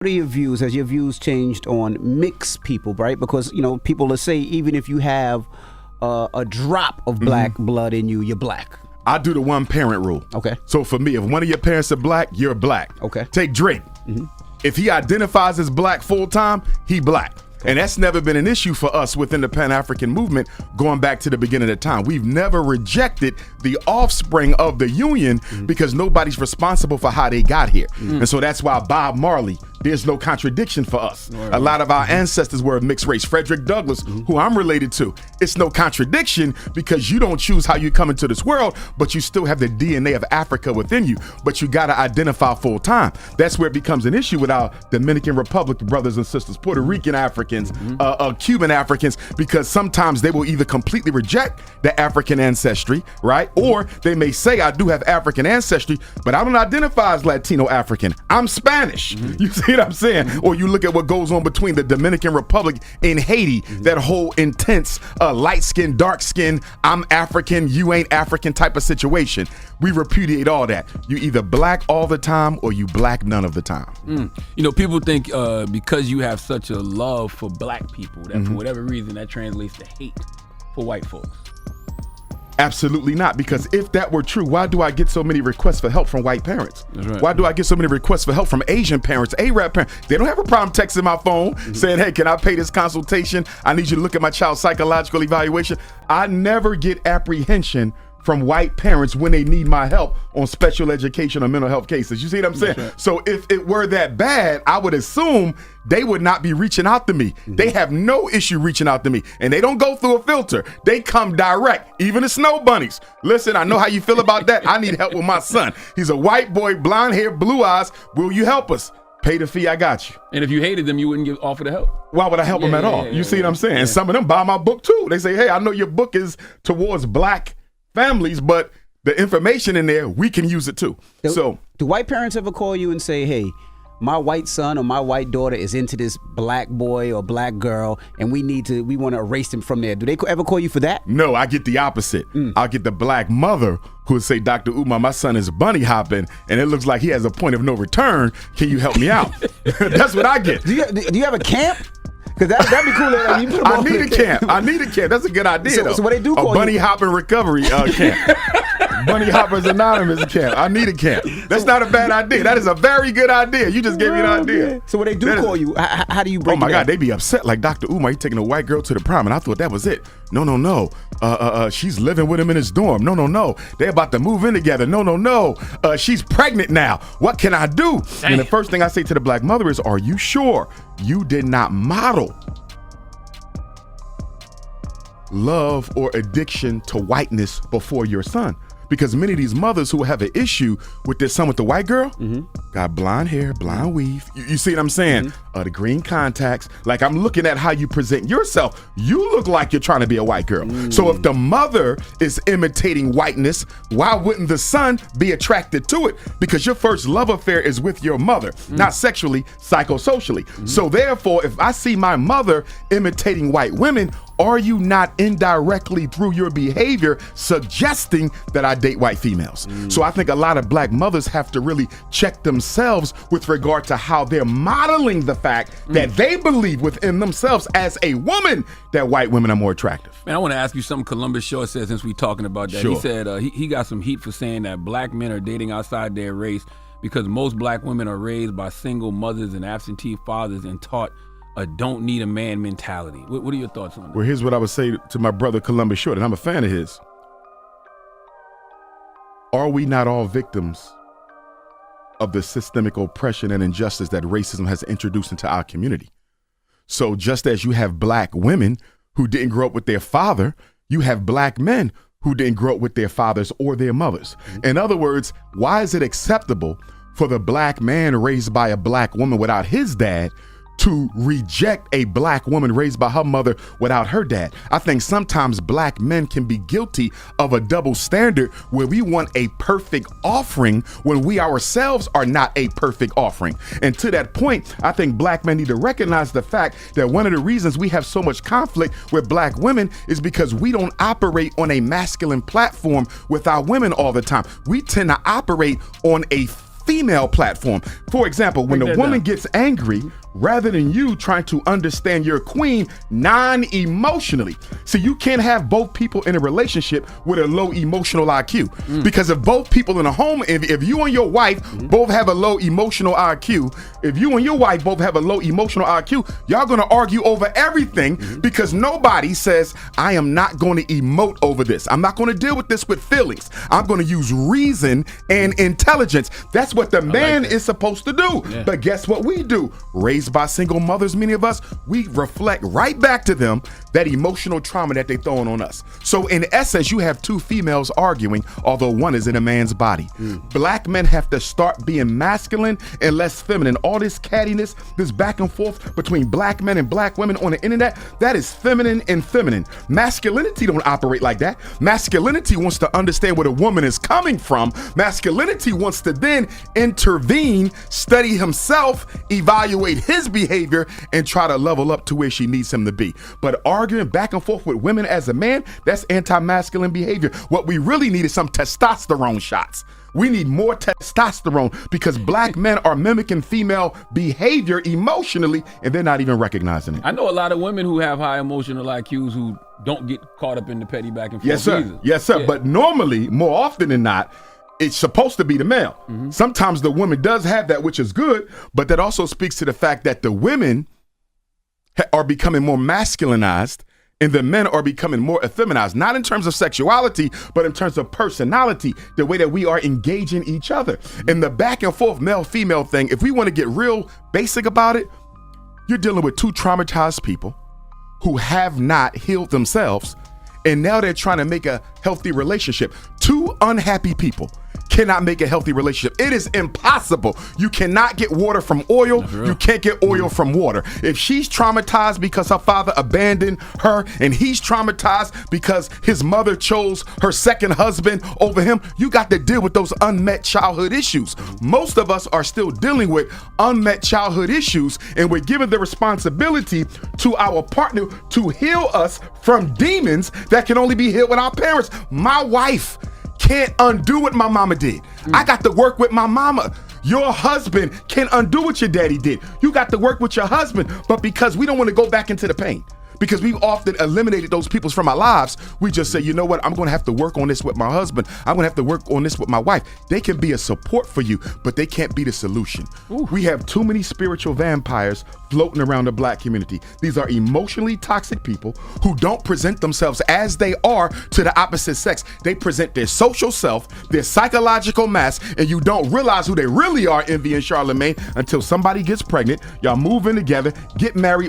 What are your views? Has your views changed on mixed people, right? Because, people will say even if you have a drop of black blood in you, you're black. I do the one parent rule. Okay. So for me, if one of your parents are black, you're black. Okay. Take Drake. If he identifies as black full time, he black. And that's never been an issue for us within the Pan-African movement going back to the beginning of time. We've never rejected the offspring of the union because nobody's responsible for how they got here. And so that's why Bob Marley, there's no contradiction for us. A lot of our ancestors were of mixed race. Frederick Douglass, who I'm related to, it's no contradiction because you don't choose how you come into this world, but you still have the DNA of Africa within you, but you got to identify full time. That's where it becomes an issue with our Dominican Republic brothers and sisters, Puerto Rican Africans, Cuban Africans, because sometimes they will either completely reject the African ancestry, right? Or they may say, I do have African ancestry, but I don't identify as Latino African. I'm Spanish. You see what I'm saying? Or you look at what goes on between the Dominican Republic and Haiti, that whole intense light skin, dark skin, I'm African, you ain't African type of situation. We repudiate all that. You either black all the time or you black none of the time. People think because you have such a love for black people that for whatever reason that translates to hate for white folks. Absolutely not, because if that were true, why do I get so many requests for help from white parents? That's right. Why do I get so many requests for help from Asian parents, Arab parents? They don't have a problem texting my phone saying, hey, can I pay this consultation? I need you to look at my child's psychological evaluation. I never get apprehension from white parents when they need my help on special education or mental health cases. You see what I'm saying? Right. So if it were that bad, I would assume they would not be reaching out to me. They have no issue reaching out to me. And they don't go through a filter. They come direct. Even the snow bunnies. Listen, I know how you feel about that. I need help with my son. He's a white boy, blonde hair, blue eyes. Will you help us? Pay the fee, I got you. And if you hated them, you wouldn't offer the help. Why would I help them at all? You see what I'm saying? And some of them buy my book too. They say, hey, I know your book is towards black families, but the information in there, we can use it too. Do white parents ever call you and say, hey, my white son or my white daughter is into this black boy or black girl and we want to erase them from there? Do they ever call you for that? No, I get the opposite. I'll get the black mother who would say, Dr. Umar, my son is bunny hopping and it looks like he has a point of no return. Can you help me out? That's what I get. Do you have a camp? Because that'd be cool. I need a camp. That's a good idea. So what they do call a bunny hopping recovery camp. Bunny Hoppers Anonymous camp. I need a camp. That's not a bad idea. That is a very good idea. You just gave me an idea. So when they do call you, how do you break it? Oh my God, they be upset like Dr. Umar, he taking a white girl to the prom, and I thought that was it. No. She's living with him in his dorm. No. They about to move in together. No. She's pregnant now. What can I do? Dang. And the first thing I say to the black mother is, are you sure you did not model love or addiction to whiteness before your son? Because many of these mothers who have an issue with their son with the white girl got blonde hair, blonde weave. You see what I'm saying? The green contacts. Like, I'm looking at how you present yourself. You look like you're trying to be a white girl. So if the mother is imitating whiteness, why wouldn't the son be attracted to it? Because your first love affair is with your mother, not sexually, psychosocially. So therefore, if I see my mother imitating white women, are you not indirectly through your behavior suggesting that I date white females? So I think a lot of black mothers have to really check themselves with regard to how they're modeling the fact that they believe within themselves as a woman that white women are more attractive. Man, I want to ask you something Columbus Short said since we're talking about that. Sure. He said he got some heat for saying that black men are dating outside their race because most black women are raised by single mothers and absentee fathers and taught a don't need a man mentality. What are your thoughts on that? Well, here's what I would say to my brother Columbus Short, and I'm a fan of his. Are we not all victims of the systemic oppression and injustice that racism has introduced into our community? So just as you have black women who didn't grow up with their father, you have black men who didn't grow up with their fathers or their mothers. In other words, why is it acceptable for the black man raised by a black woman without his dad to reject a black woman raised by her mother without her dad? I think sometimes black men can be guilty of a double standard where we want a perfect offering when we ourselves are not a perfect offering. And to that point, I think black men need to recognize the fact that one of the reasons we have so much conflict with black women is because we don't operate on a masculine platform with our women all the time. We tend to operate on a female platform. For example, when a woman gets angry, rather than you trying to understand your queen non-emotionally. See, you can't have both people in a relationship with a low emotional IQ. Because if both people in a home, if you and your wife both have a low emotional IQ, if you and your wife both have a low emotional IQ, y'all gonna argue over everything because nobody says, I am not gonna emote over this. I'm not gonna deal with this with feelings. I'm gonna use reason and intelligence. That's what the man is supposed to do. Yeah. But guess what we do? Raised by single mothers, many of us, we reflect right back to them that emotional trauma that they throwing on us. So in essence, you have two females arguing, although one is in a man's body. Black men have to start being masculine and less feminine. All this cattiness, this back and forth between black men and black women on the internet, that is feminine and feminine. Masculinity don't operate like that. Masculinity wants to understand where the woman is coming from. Masculinity wants to then intervene, study himself, evaluate his behavior, and try to level up to where she needs him to be. But arguing back and forth with women as a man, that's anti-masculine behavior. What we really need is some testosterone shots. We need more testosterone because black men are mimicking female behavior emotionally and they're not even recognizing it. I know a lot of women who have high emotional IQs who don't get caught up in the petty back and forth. Yes, sir. Either. Yes, sir. Yeah. But normally, more often than not, it's supposed to be the male. Sometimes the woman does have that, which is good, but that also speaks to the fact that the women are becoming more masculinized and the men are becoming more effeminized, not in terms of sexuality, but in terms of personality, the way that we are engaging each other. And the back and forth male-female thing, if we want to get real basic about it, you're dealing with two traumatized people who have not healed themselves, and now they're trying to make a healthy relationship. Two unhappy people cannot make a healthy relationship. It is impossible. You cannot get water from oil. You can't get oil from water. If she's traumatized because her father abandoned her and he's traumatized because his mother chose her second husband over him, you got to deal with those unmet childhood issues. Most of us are still dealing with unmet childhood issues, and we're giving the responsibility to our partner to heal us from demons that can only be healed with our parents. My wife can't undo what my mama did. I got to work with my mama. Your husband can't undo what your daddy did. You got to work with your husband. But because we don't want to go back into the pain, because we've often eliminated those people from our lives, we just say, you know what, I'm going to have to work on this with my husband. I'm going to have to work on this with my wife. They can be a support for you, but they can't be the solution. We have too many spiritual vampires floating around the black community. These are emotionally toxic people who don't present themselves as they are to the opposite sex. They present their social self, their psychological mask, and you don't realize who they really are, Envy and Charlemagne, until somebody gets pregnant, y'all move in together, get married,